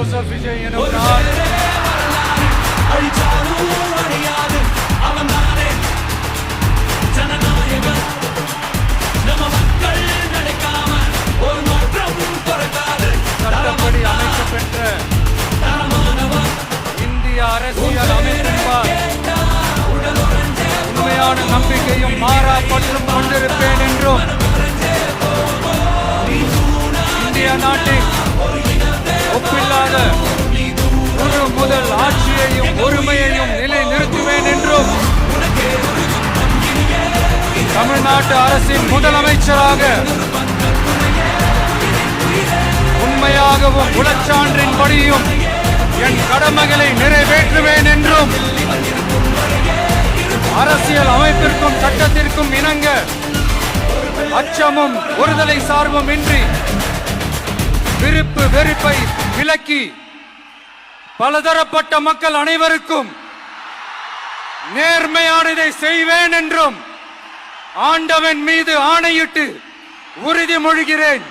Joseph Vijay எனும் நான் சட்டப்படி அமைக்கப்பெற்ற இந்திய அரசியல் அமைப்பின்பால் உண்மையான நம்பிக்கையும் மாறா பற்றும் கொண்டிருப்பேன் என்றும் இந்திய நாட்டின் ஒப்பில்லாத ஒரு முதல் ஆட்சியையும் ஒருமையையும் நிலைநிறுத்துவேன் என்றும் தமிழ்நாட்டு அரசின் முதலமைச்சராக உண்மையாகவும் உளச்சான்றின்படியும் என் கடமைகளை நிறைவேற்றுவேன் என்றும் அரசியல் அமைப்பிற்கும் சட்டத்திற்கும் இணங்க அச்சமும் ஒருதலை சார்பும் இன்றி விருப்பு வெறுப்பை விலக்கி பலதரப்பட்ட மக்கள் அனைவருக்கும் நேர்மையானதை செய்வேன் என்றும் ஆண்டவன் மீது ஆணையிட்டு உறுதிமொழிகிறேன்.